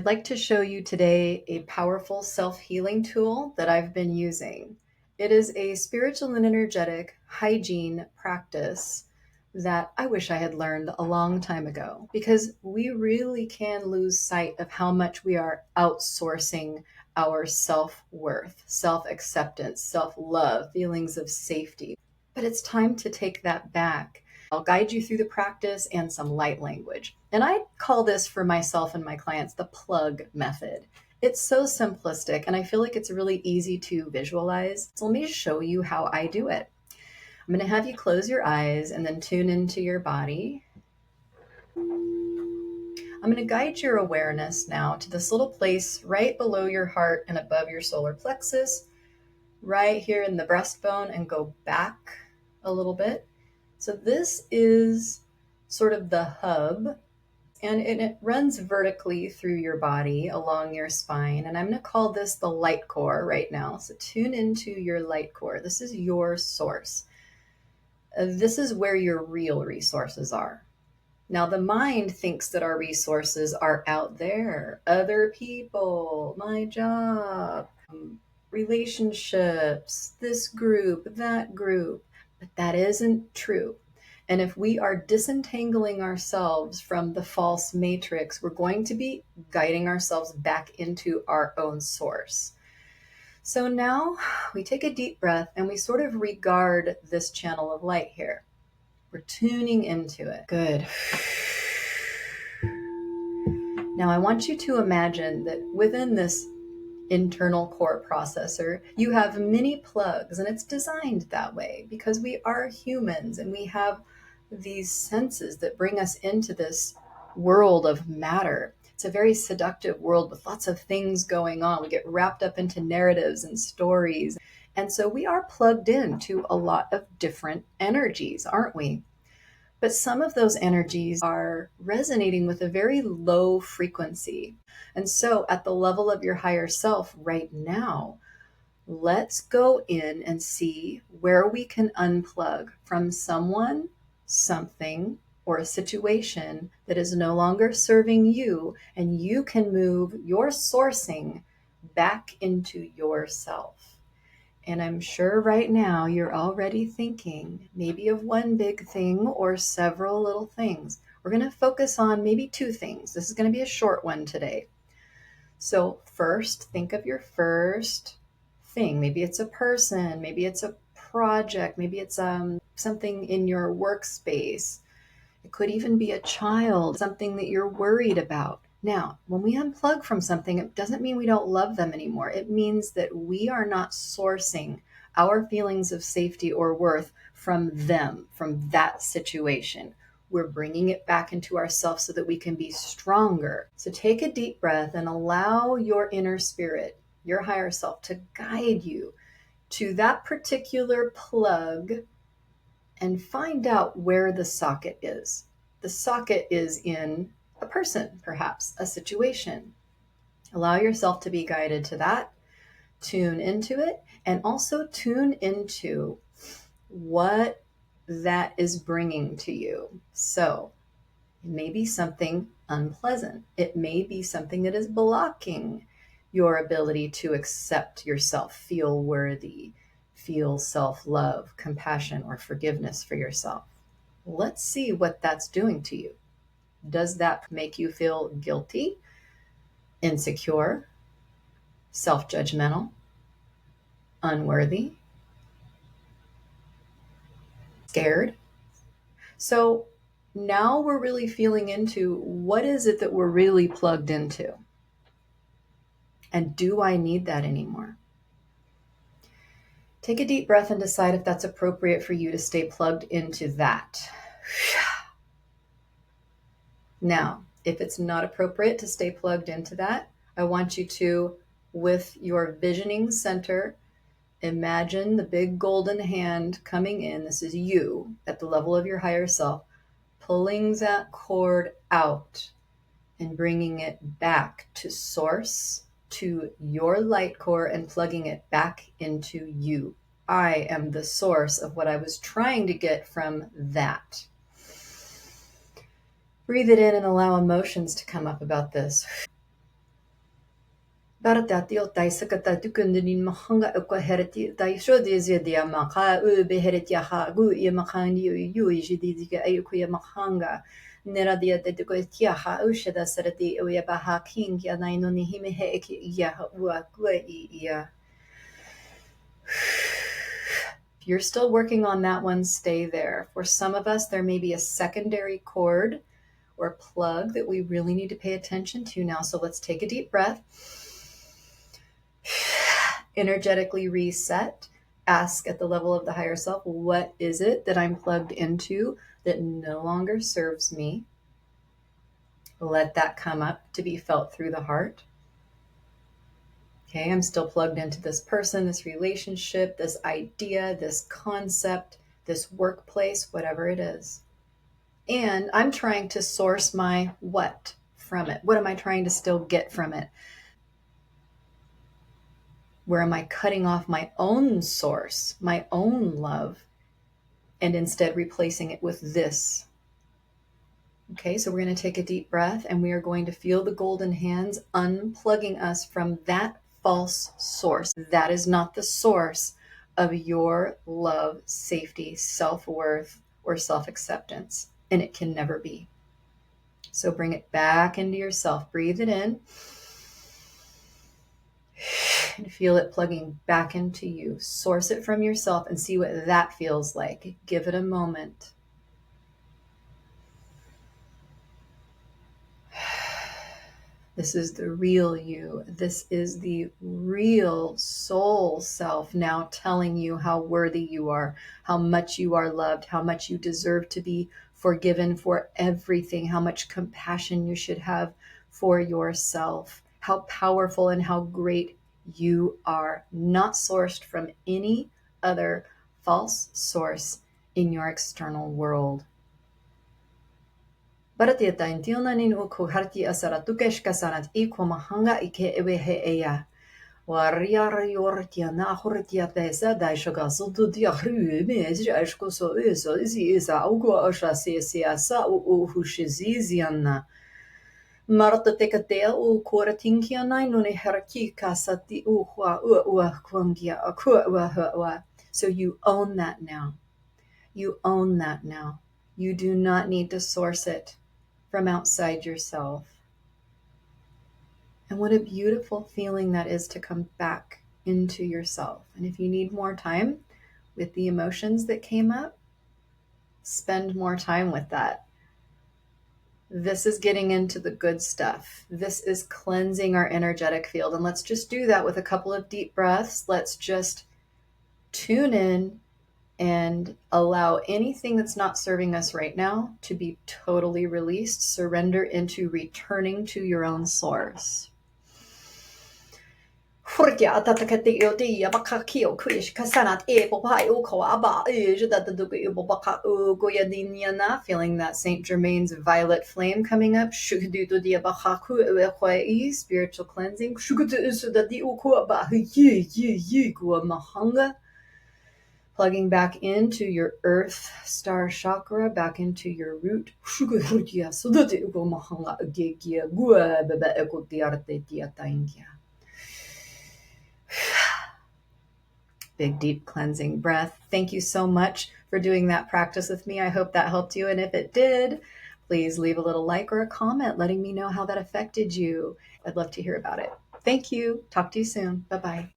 like to show you today a powerful self-healing tool that I've been using. It is a spiritual and energetic hygiene practice that I wish I had learned a long time ago because we really can lose sight of how much we are outsourcing our self-worth, self-acceptance, self-love, feelings of safety. But it's time to take that back. I'll guide you through the practice and some light language. And I call this for myself and my clients the plug method. It's so simplistic and I feel like it's really easy to visualize. So let me show you how I do it. I'm going to have you close your eyes and then tune into your body. I'm going to guide your awareness now to this little place right below your heart and above your solar plexus, right here in the breastbone, and go back a little bit. So this is sort of the hub, and it runs vertically through your body along your spine. And I'm going to call this the light core right now. So tune into your light core. This is your source. This is where your real resources are. Now, the mind thinks that our resources are out there, other people, my job, relationships, this group, that group, but that isn't true. And if we are disentangling ourselves from the false matrix, we're going to be guiding ourselves back into our own source. So now we take a deep breath and we sort of regard this channel of light here. We're tuning into it. Good. Now I want you to imagine that within this internal core processor, you have many plugs, and it's designed that way because we are humans and we have these senses that bring us into this world of matter. It's a very seductive world with lots of things going on. We get wrapped up into narratives and stories. And so we are plugged into a lot of different energies, aren't we? But some of those energies are resonating with a very low frequency. And so at the level of your higher self right now, let's go in and see where we can unplug from someone, something, or a situation that is no longer serving you, and you can move your sourcing back into yourself. And I'm sure right now you're already thinking maybe of one big thing or several little things. We're going to focus on maybe two things. This is going to be a short one today. So first, think of your first thing. Maybe it's a person, maybe it's a project, maybe it's something in your workspace. It could even be a child, something that you're worried about. Now, when we unplug from something, it doesn't mean we don't love them anymore. It means that we are not sourcing our feelings of safety or worth from them, from that situation. We're bringing it back into ourselves so that we can be stronger. So take a deep breath and allow your inner spirit, your higher self, to guide you to that particular plug and find out where the socket is. The socket is in a person, perhaps a situation. Allow yourself to be guided to that. Tune into it, and also tune into what that is bringing to you. So it may be something unpleasant. It may be something that is blocking your ability to accept yourself, feel worthy, feel self-love, compassion, or forgiveness for yourself. Let's see what that's doing to you. Does that make you feel guilty, insecure, self-judgmental, unworthy, scared? So now we're really feeling into what is it that we're really plugged into? And do I need that anymore? Take a deep breath and decide if that's appropriate for you to stay plugged into that. Now, if it's not appropriate to stay plugged into that, I want you to, with your visioning center, imagine the big golden hand coming in. This is you at the level of your higher self, pulling that cord out and bringing it back to source, to your light core, and plugging it back into you. I am the source of what I was trying to get from that. Breathe it in and allow emotions to come up about this. Baratati o taisakata tukundin mahanga hereti taisho dia maka beheretia ha gu ia makani yu jidiga ayukuya mahanga nera dia de gotia ha ushada sarati uya baha king ya naino ni hime he ya wa ia. If you're still working on that one, stay there. For some of us, there may be a secondary cord or plug that we really need to pay attention to now. So let's take a deep breath. Energetically reset. Ask at the level of the higher self, what is it that I'm plugged into that no longer serves me? Let that come up to be felt through the heart. Okay, I'm still plugged into this person, this relationship, this idea, this concept, this workplace, whatever it is. And I'm trying to source my what from it. What am I trying to still get from it? Where am I cutting off my own source, my own love, and instead replacing it with this? Okay, so we're going to take a deep breath and we are going to feel the golden hands unplugging us from that false source. That is not the source of your love, safety, self-worth, or self-acceptance, and it can never be. So bring it back into yourself. Breathe it in and feel it plugging back into you. Source it from yourself and see what that feels like. Give it a moment. This is the real you. This is the real soul self now telling you how worthy you are, how much you are loved, how much you deserve to be forgiven for everything, how much compassion you should have for yourself, how powerful and how great you are, not sourced from any other false source in your external world. Baratietain tilnanin uku harti asara tukeshka sanat iko mahanga ike ewehe eya. Warriar yortia na hortia pesa daishoga sutu diahru mezri ashko so isi isa ugo osha sa u hushiziziana. Marta tekatea u koratinkia nai nune herki kasati uhwa kwangia akua. So you own that now. You own that now. You do not need to source it from outside yourself. And what a beautiful feeling that is to come back into yourself. And if you need more time with the emotions that came up, spend more time with that. This is getting into the good stuff. This is cleansing our energetic field. And let's just do that with a couple of deep breaths. Let's just tune in and allow anything that's not serving us right now to be totally released. Surrender into returning to your own source. Feeling that Saint Germain's violet flame coming up. Spiritual cleansing. Plugging back into your earth star chakra, back into your root. Big, deep cleansing breath. Thank you so much for doing that practice with me. I hope that helped you. And if it did, please leave a little like or a comment letting me know how that affected you. I'd love to hear about it. Thank you. Talk to you soon. Bye-bye.